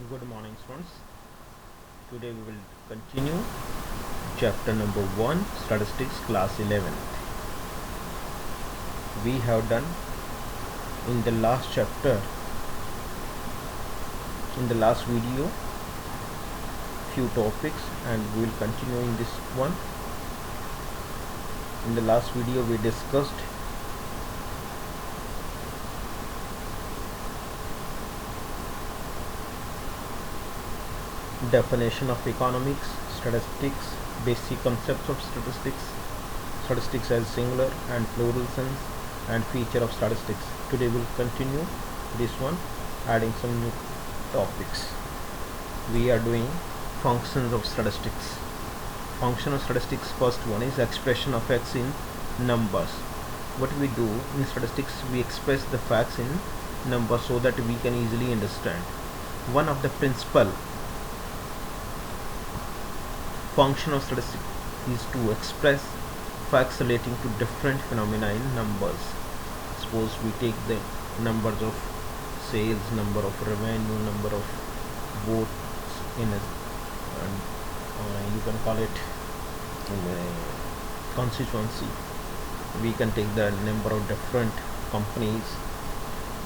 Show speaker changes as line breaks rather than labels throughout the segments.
Good morning, students. Today we will continue chapter number 1, Statistics, class 11. We have done in the last chapter, in the last video, few topics, and we will continue in this one. In the last video, we discussed definition of economics, statistics, basic concepts of statistics, statistics as singular and plural sense, and feature of statistics. Today we'll continue this one, adding some new topics. We are doing functions of statistics. Function of statistics, first one is expression of facts in numbers. What we do in statistics, we express the facts in numbers so that we can easily understand. One of the principal function of statistics is to express facts relating to different phenomena in numbers. Suppose we take the numbers of sales, number of revenue, number of votes in a, and you can call it in a constituency. We can take the number of different companies,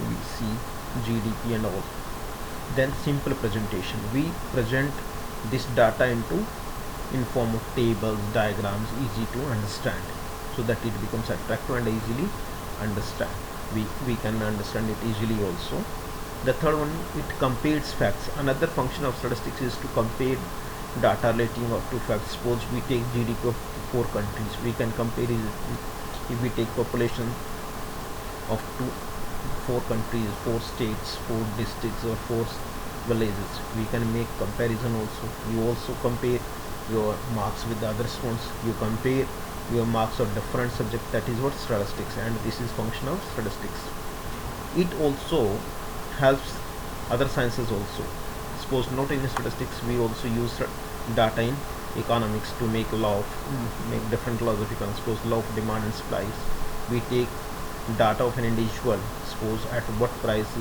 we see GDP and all. Then simple presentation, we present this data in form of tables, diagrams, easy to understand, so that it becomes attractive and easily understand. We can understand it easily also. The third one, it compares facts. Another function of statistics is to compare data relating to facts. Suppose we take GDP of 4 countries, we can compare it. If we take population of 4 countries, 4 states, 4 districts, or 4 villages, we can make comparison also. You also compare your marks with the other students, you compare your marks of different subject. That is what statistics, and this is function of statistics. It also helps other sciences also. Suppose not in statistics, we also use data in economics to make make different laws of economics. Suppose law of demand and supply, we take data of an individual, suppose at what price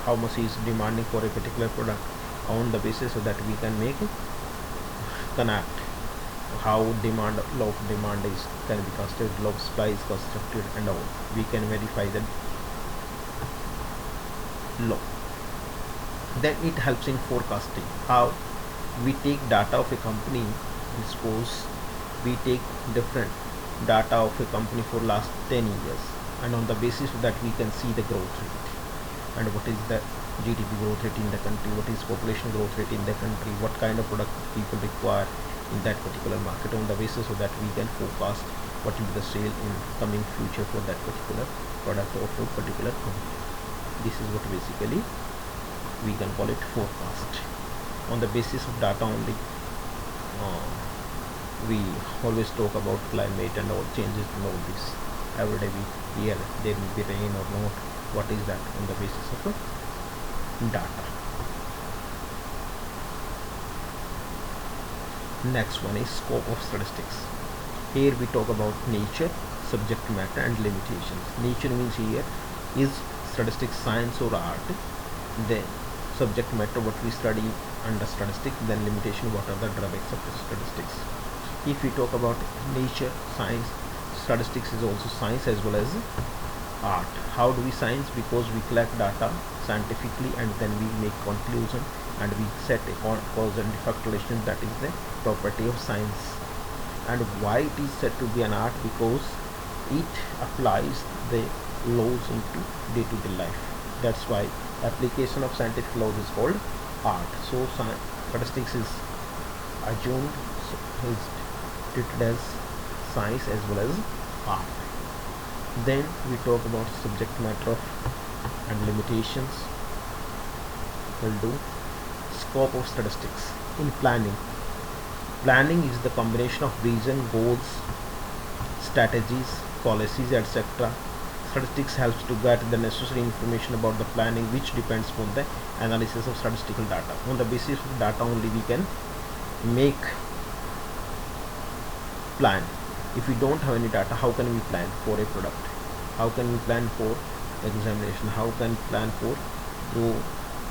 how much he is demanding for a particular product. On the basis of that, we can make connect how law of demand is can be constructed, law of supply is constructed, and all. We can verify the law. Then it helps in forecasting. How we take data of a company, suppose we take different data of a company for last 10 years, and on the basis of that we can see the growth rate, and what is the GDP growth rate in the country, what is population growth rate in the country, what kind of product people require in that particular market. On the basis of that, we can forecast what will be the sale in coming future for that particular product or for particular company. This is what basically we can call it forecast. On the basis of data only, we always talk about climate and all changes and all this. Every day we hear there will be rain or not. What is that? On the basis of data. Next one is scope of statistics. Here we talk about nature, subject matter, and limitations. Nature means here is statistics science or art. Then subject matter, what we study under statistics. Then limitation, what are the drawbacks of the statistics. If we talk about nature, science, statistics is also science as well as art. How do we science? Because we collect data scientifically and then we make conclusion and we set a cause and effect relation. That is the property of science. And why it is said to be an art? Because it applies the laws into day-to-day life. That's why application of scientific laws is called art. So statistics is assumed, is treated as science as well as art. Then we talk about subject matter and limitations. We'll do scope of statistics. In planning, planning is the combination of vision, goals, strategies, policies, etc. Statistics helps to get the necessary information about the planning, which depends upon the analysis of statistical data. On the basis of data only we can make plan. If we don't have any data, how can we plan for a product? How can we plan for examination? How can we plan for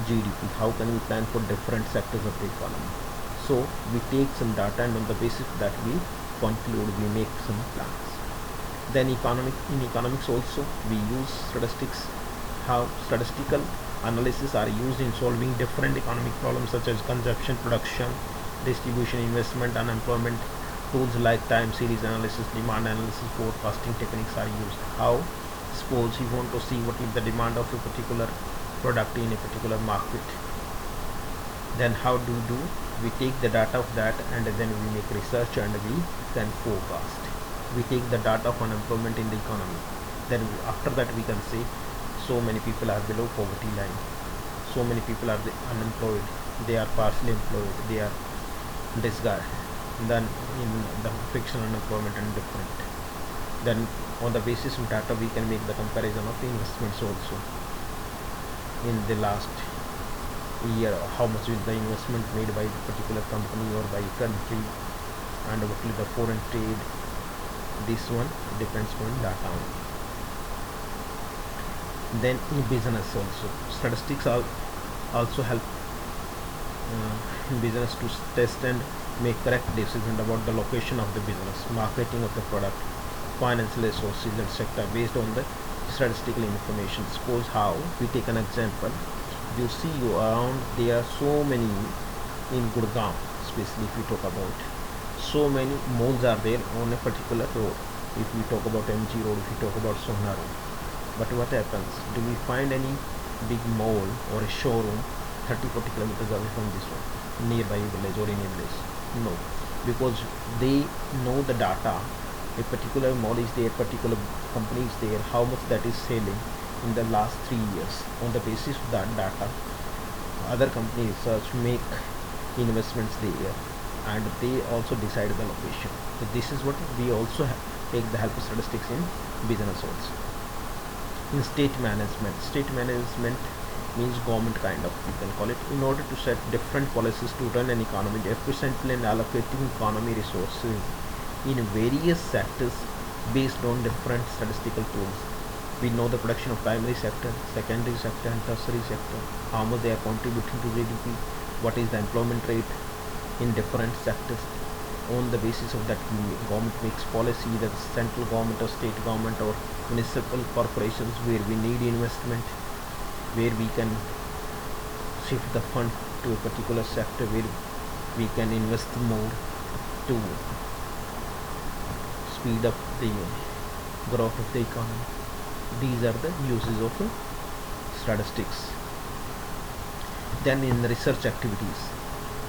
GDP. How can we plan for different sectors of the economy? So we take some data, and on the basis of that we conclude, we make some plans. Then in economics also we use statistics. How statistical analysis are used in solving different economic problems such as consumption, production, distribution, investment, unemployment. Tools like time series analysis, demand analysis, forecasting techniques are used. How? Suppose you want to see what is the demand of a particular product in a particular market, then how do we take the data of that, and then we make research and we can forecast. We take the data of unemployment in the economy, then after that we can say so many people are below poverty line, so many people are unemployed, they are partially employed, they are disguised, then in the fictional unemployment and different. Then on the basis of data we can make the comparison of the investments also. In the last year, how much is the investment made by a particular company or by a country, and what is the foreign trade. This one depends on data only. Then in business also, statistics also help in business to test and make correct decisions about the location of the business, marketing of the product, financial resources, etc. based on the statistical information. Suppose how we take an example, you see around there are so many in Gurgaon, especially if we talk about, so many malls are there on a particular road. If we talk about MG road, if we talk about Sohna road, but what happens, do we find any big mall or a showroom 30-40 kilometers away from this one, nearby village or in a village? No, because they know the data. A particular mall is there, particular company is there, how much that is selling in the last 3 years. On the basis of that data, other companies research, make investments there, and they also decide the location. So this is what we also take the help of statistics in business also. In state management means government kind of, you can call it, in order to set different policies to run an economy efficiently and allocating economy resources in various sectors based on different statistical tools. We know the production of primary sector, secondary sector and tertiary sector, how much they are contributing to GDP, what is the employment rate in different sectors. On the basis of that, government makes policy, either central government or state government or municipal corporations, where we need investment, where we can shift the fund to a particular sector, where we can invest more to speed up the growth of the economy. These are the uses of statistics. Then in research activities,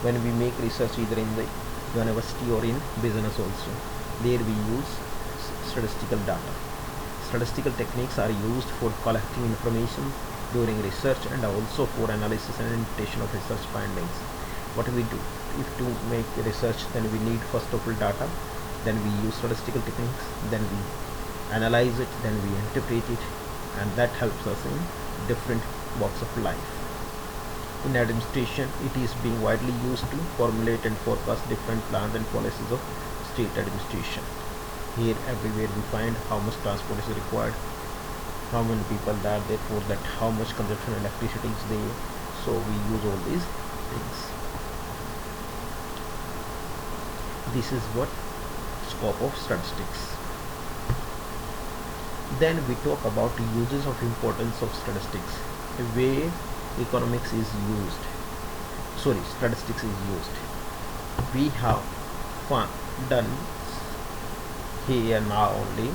when we make research either in the university or in business also, there we use statistical data. Statistical techniques are used for collecting information during research and also for analysis and interpretation of research findings. What we do, if to make research, then we need first of all data, then we use statistical techniques, then we analyze it, then we interpret it, and that helps us in different walks of life. In administration, it is being widely used to formulate and forecast different plans and policies of state administration. Here everywhere we find how much transport is required, how many people are there, for that how much consumption of electricity is there. So we use all these things. This is what scope of statistics. Then we talk about uses of importance of statistics, where economics is used, statistics is used. We have done here now only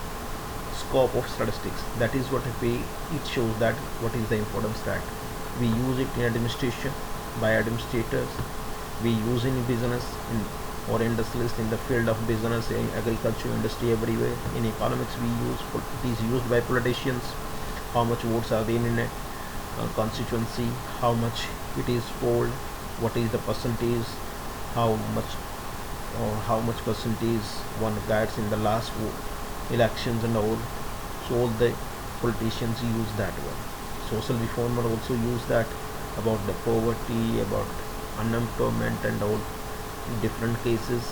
scope of statistics. That is what way it shows that what is the importance that we use it in administration by administrators, we use in business or industrialists in the field of business, in agriculture, industry, everywhere. In economics we use, it is used by politicians, how much votes are there in a constituency, how much it is polled, what is the percentage, how much percentage one gets in the last elections and all. So all the politicians use that one. Social reformer also use that, about the poverty, about unemployment and all different cases.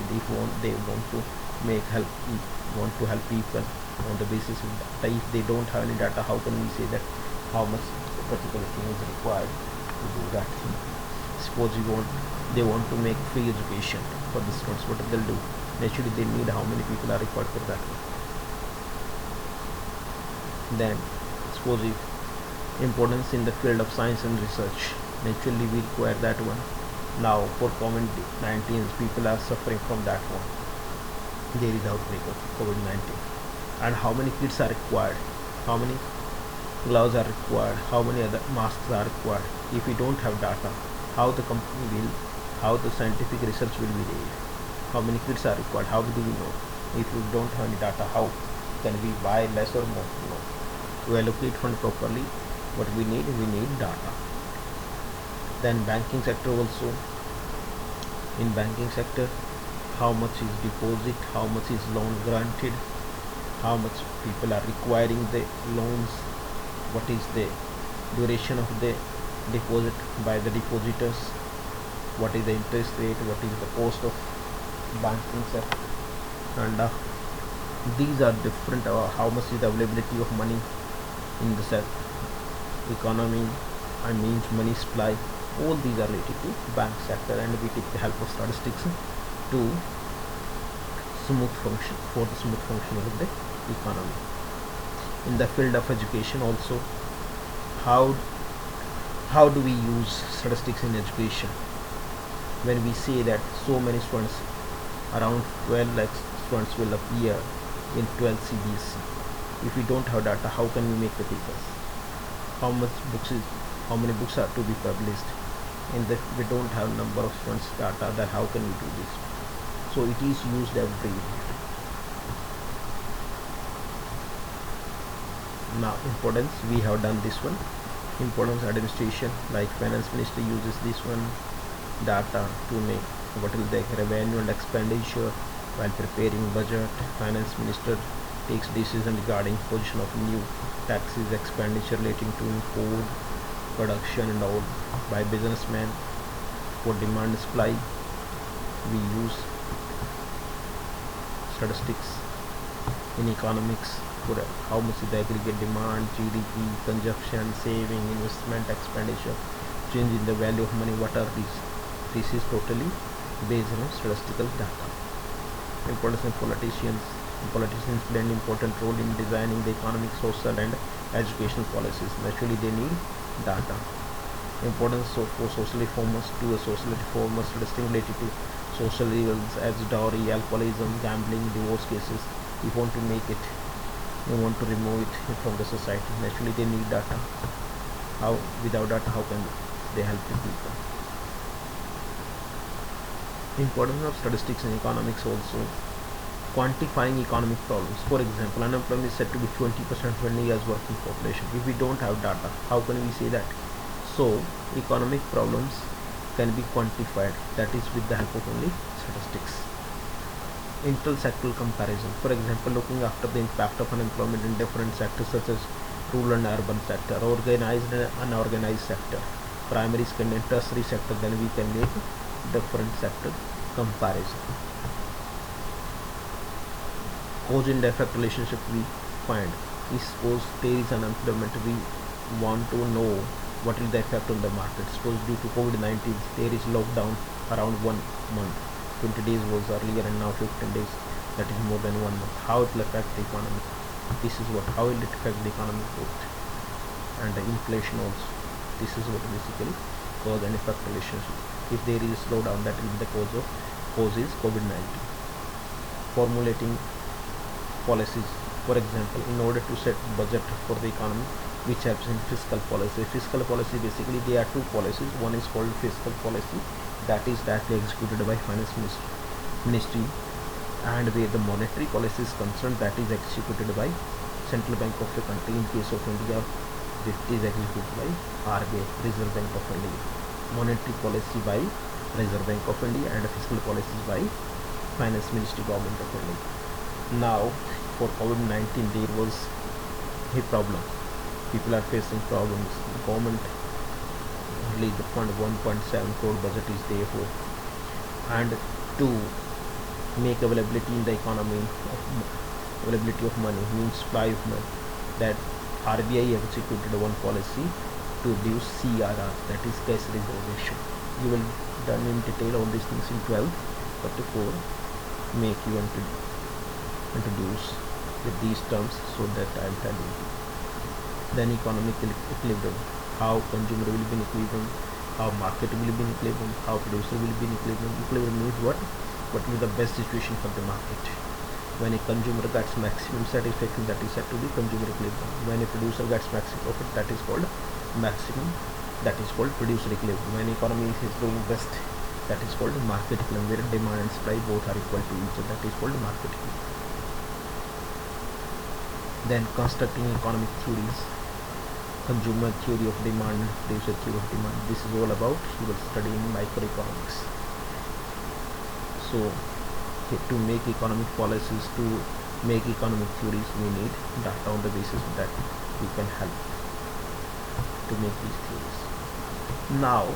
They want to help people on the basis of data. If they don't have any data, how can we say that how much particular thing is required? to do that thing. Suppose they want to make free education for the students, what they'll do? Naturally they need how many people are required for that one. Then suppose if importance in the field of science and research, naturally we require that one. Now for COVID-19, people are suffering from that one. There is outbreak of COVID-19, and how many kits are required, how many gloves are required, how many other masks are required. If we don't have data, how the company will, how the scientific research will be there, how many kits are required, how do we know? If we don't have any data, how can we buy less or more? No. To allocate fund properly, what we need data. Then banking sector also. In banking sector, how much is deposit, how much is loan granted, how much people are requiring the loans, what is the duration of the deposit by the depositors, what is the interest rate, what is the cost of banking sector, and these are different. How much is the availability of money in the economy, I mean money supply. All these are related to bank sector, and we take the help of statistics to smooth function of the economy. In the field of education also, how do we use statistics in education? When we say that so many students, around 12 lakh students will appear in 12 CBSE, if we don't have data, how can we make the papers? How many books are to be published? And if we don't have number of students data, then how can we do this? So it is used everywhere. Now importance, we have done this one. Importance administration, like finance minister uses this one data to make what is the revenue and expenditure while preparing budget. Finance minister takes decision regarding position of new taxes, expenditure relating to import, production and all by businessmen. For demand supply, we use statistics. In economics, for how much is the aggregate demand, GDP, consumption, saving, investment, expenditure, change in the value of money, what are these? This is totally based on statistical data. Importance in politicians. Politicians play an important role in designing the economic, social and educational policies. Naturally they need data. Importance for social reformers. To a social reformers, statistics related to social evils as dowry, alcoholism, gambling, divorce cases. We want to make it, we want to remove it from the society. Naturally they need data. How? Without data, how can they help the people? Importance of statistics in economics also. Quantifying economic problems. For example, unemployment is said to be 20% when years working population. If we don't have data, how can we say that? So economic problems can be quantified, that is with the help of only statistics. Intersectoral comparison. For example, looking after the impact of unemployment in different sectors such as rural and urban sector, organized and unorganized sector, primary, secondary and tertiary sector, then we can make different sector comparison. Cause and effect relationship we find. Suppose there is unemployment, we want to know what is the effect on the market. Suppose due to COVID-19 there is lockdown around 1 month, 20 days was earlier and now 15 days, that is more than 1 month. How it will affect the economy? This is what, how will it affect the economic growth and the inflation also? This is what basically cause and effect relationship. If there is a slowdown, that will be the cause is COVID-19. Formulating policies. For example, in order to set budget for the economy, which helps in fiscal policy. Fiscal policy, basically there are two policies. One is called fiscal policy, that is directly executed by finance ministry, and where the monetary policy is concerned, that is executed by central bank of the country. In case of India, it is executed by RBI, Reserve Bank of India. Monetary policy by Reserve Bank of India and fiscal policies by finance ministry, government of India. Now for COVID-19 there was a problem, people are facing problems. The government released the fund, 1.7 crore budget is there for, and to make availability in the economy of availability of money, means supply of money, that RBI executed one policy to reduce CRR, that is cash reserve ratio. You will done in detail all these things in 12th, but before make you introduce with these terms so that I am telling you. Then economic equilibrium, how consumer will be in equilibrium, how market will be in equilibrium, how producer will be in equilibrium. Equilibrium means what? What is the best situation for the market? When a consumer gets maximum satisfaction, that is said to be consumer equilibrium. When a producer gets maximum profit, that is called maximum, that is called producer equilibrium. When economy is doing best, that is called market equilibrium, where demand and supply both are equal to each other, that is called market equilibrium. Then constructing economic theories, consumer theory of demand, producer theory of demand. This is all about you will study in microeconomics. So to make economic policies, to make economic theories, we need data on the basis that we can help to make these theories. Now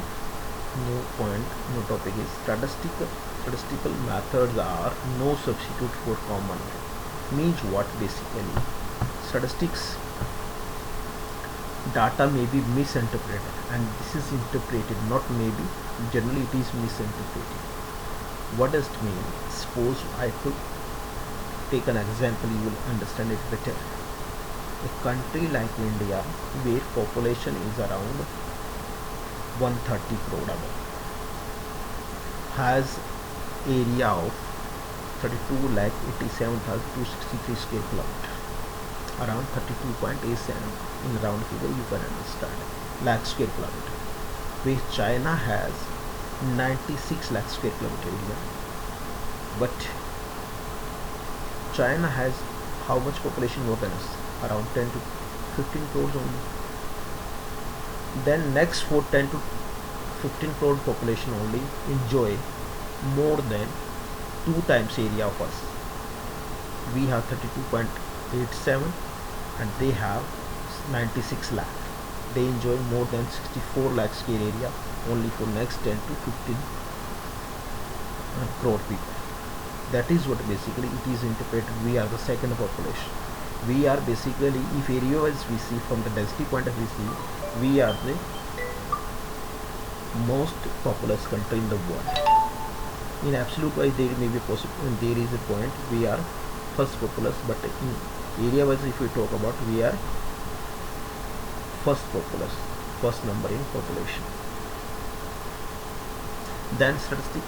new point, new topic is statistical methods are no substitute for common. Means what? Basically statistics data may be misinterpreted, and this is interpreted, not maybe, generally it is misinterpreted. What does it mean? Suppose I could take an example, you will understand it better. A country like India, where population is around 130 crore above, has area of 32,87,263 square kilometer, around 32.87 in round figure, you can understand, lakh square kilometer, where China has 96 lakh square kilometer area. But China has how much population more than us? Around 10 to 15 crores only. Then next for 10 to 15 crore population only enjoy more than 2 times area of us. We have 32.87 and they have 96 lakh. They enjoy more than 64 lakh square area only for next 10 to 15 crore people. That is what basically it is interpreted. We are the second population. We are basically, if area wise we see, from the density point of view, we are the most populous country in the world. In absolute wise there may be possible, there is a point we are first populous, but in area wise if we talk about, we are first populous, first number in population. Then statistic,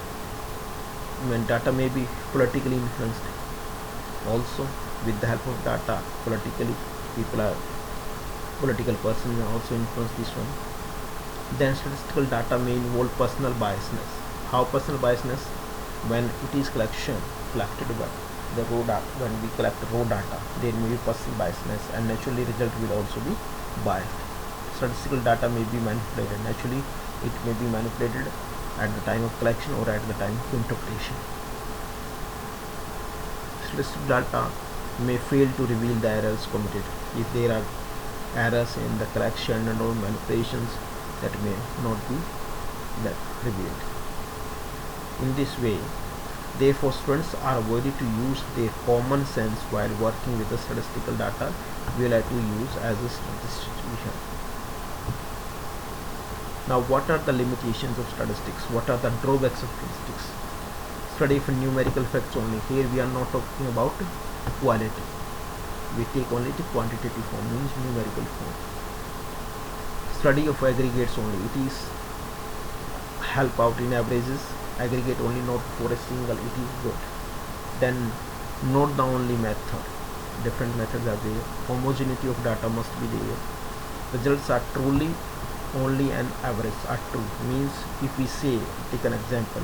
when data may be politically influenced, also with the help of data politically, political person may also influence this one. Then statistical data may involve personal biasness. How personal biasness? When it is collected by the raw data, when we collect raw data, there may be personal biasness, and naturally result will also be biased. Statistical data may be manipulated. Naturally it may be manipulated at the time of collection or at the time of interpretation. Statistical data may fail to reveal the errors committed. If there are errors in the collection and all manipulations, that may not be revealed. In this way, therefore students are avoided to use their common sense while working with the statistical data we will have to use as a statistician. Now what are the limitations of statistics? What are the drawbacks of statistics? Study for numerical facts only. Here we are not talking about quality. We take only the quantitative form, means numerical form. Study of aggregates only. It is help out in averages. Aggregate only, not for a single, it is good. Then not the only method. Different methods are there. Homogeneity of data must be there. Results are truly only an average are true. Means if we say, take an example,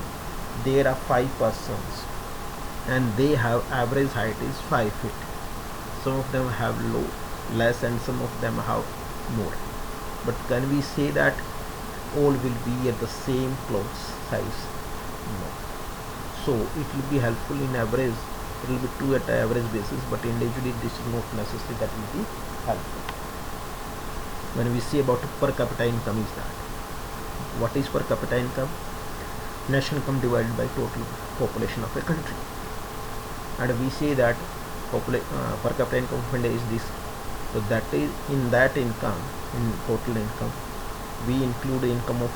there are 5 persons and they have average height is 5 feet. Some of them have less and some of them have more. But can we say that all will be at the same clothes size? No. So it will be helpful in average, it will be true at average basis, but individually this is not necessary that will be helpful. When we say about per capita income, is that what is per capita income? National income divided by total population of a country, and we say that per capita income of India is this. So that is, in that income, in total income, we include income of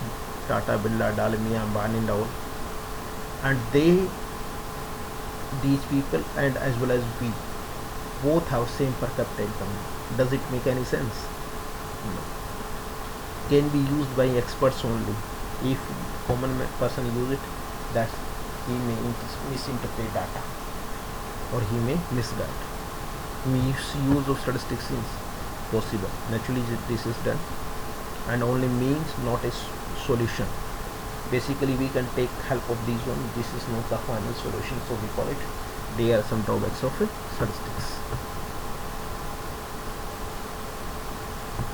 Tata, Birla, Dalmia, Ambani and all, and these people and as well as we both have same per capita income. Does it make any sense? No. Can be used by experts only. If common person use it, that he may misinterpret data or he may misguide. Misuse of statistics is possible. Naturally this is done, and only means, not a solution. Basically we can take help of these one. This is not the final solution, so we call it, there are some drawbacks of statistics.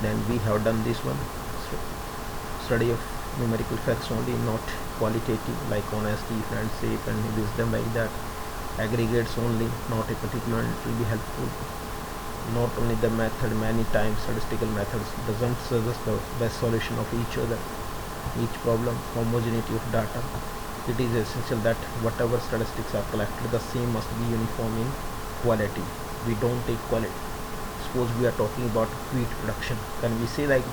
Then we have done this one, study of numerical facts only, not qualitative, like honesty, friendship and wisdom, like that. Aggregates only, not a particular, and it will be helpful. Not only the method, many times statistical methods doesn't suggest the best solution of each problem. Homogeneity of data. It is essential that whatever statistics are collected, the same must be uniform in quality. We don't take quality. Suppose we are talking about wheat production, can we say like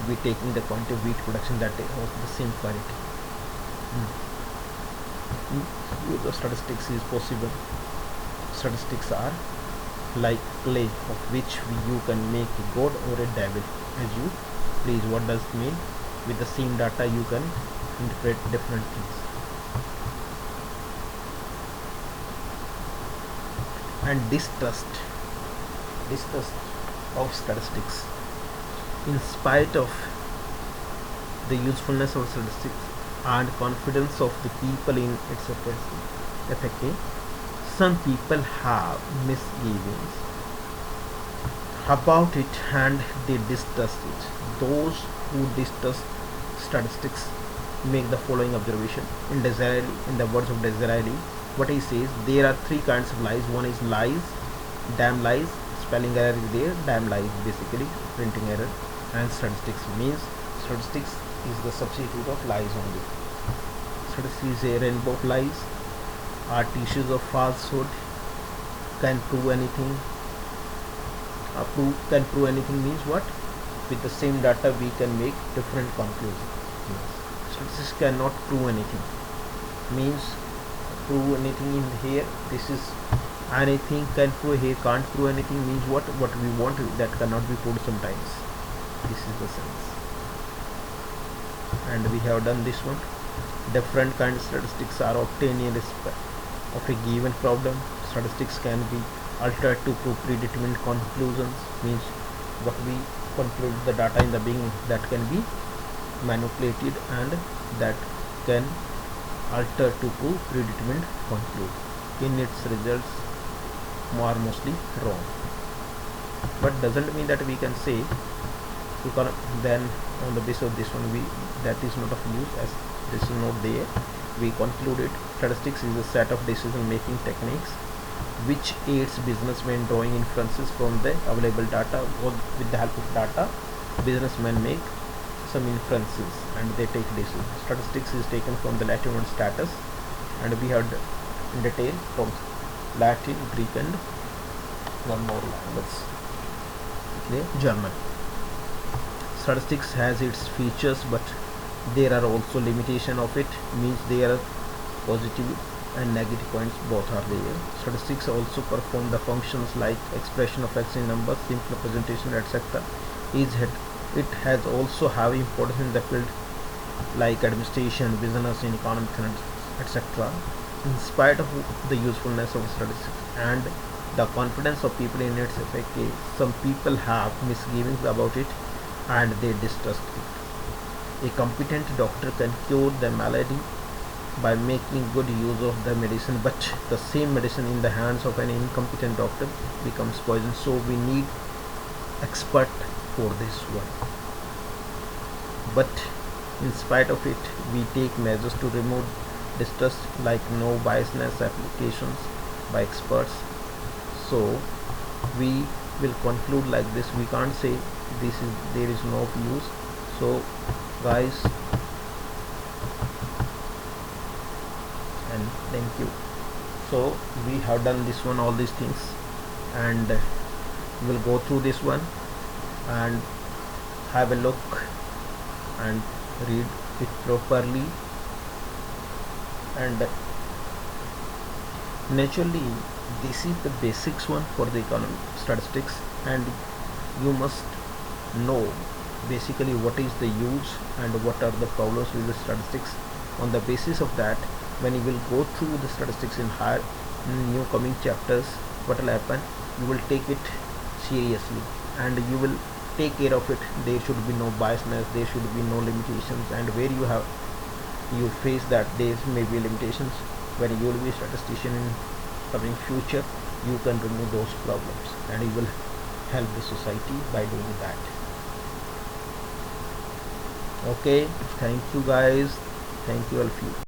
we taking the quantity of wheat production that is of the same quality? Use of statistics is possible. Statistics are like clay, of which you can make a god or a devil as you please. What does it mean? With the same data you can interpret different things. And distrust of statistics. In spite of the usefulness of statistics and confidence of the people in its efficacy, some people have misgivings about it and they distrust it. Those who distrust statistics make the following observation. In the words of Disraeli, what he says, there are three kinds of lies. One is lies, damn lies, spelling error is there, damn lies basically printing error, and statistics means statistics is the substitute of lies only. Statistics is a rainbow of lies, are tissues of falsehood, can prove anything. Can prove anything means what? With the same data we can make different conclusions. Statistics cannot prove anything means prove anything in here. This is anything can prove here, can't prove anything means what we want that cannot be proved sometimes. This is the sense. And we have done this one. Different kinds of statistics are obtained in respect of a given problem. Statistics can be altered to prove predetermined conclusions, means what we conclude the data in the beginning, that can be manipulated and that can alter to prove predetermined conclusion. In its results are mostly wrong, but doesn't mean that we can say you can then on the basis of this one that is not of use, as this is not there. We concluded statistics is a set of decision making techniques which aids businessmen drawing inferences from the available data, or with the help of data businessmen make some inferences and they take decisions. Statistics is taken from the Latin word status, and we had in detail from Latin, Greek and one more language, German. Statistics has its features, but there are also limitation of it, means there are positive and negative points, both are there. Statistics also perform the functions like expression of facts in numbers, simple representation, etc. It has also have importance in the field like administration, business, in economics, etc. In spite of the usefulness of statistics and the confidence of people in its effectiveness, some people have misgivings about it and they distrust it. A competent doctor can cure the malady by making good use of the medicine, but the same medicine in the hands of an incompetent doctor becomes poison. So we need expert for this one. But in spite of it, we take measures to remove distrust, like no biasness applications by experts. So we will conclude like this. We can't say there is no use. So guys, and thank you. So we have done this one, all these things, and we'll go through this one and have a look and read it properly. And naturally, this is the basics one for the economic statistics, and you must know basically what is the use and what are the problems with the statistics. On the basis of that, when you will go through the statistics in higher new coming chapters, what will happen, you will take it seriously and you will take care of it. There should be no biasness, there should be no limitations, and where you face that there may be limitations, when you will be a statistician in coming future, you can remove those problems and you will help the society by doing that. Okay, thank you guys, thank you all of you.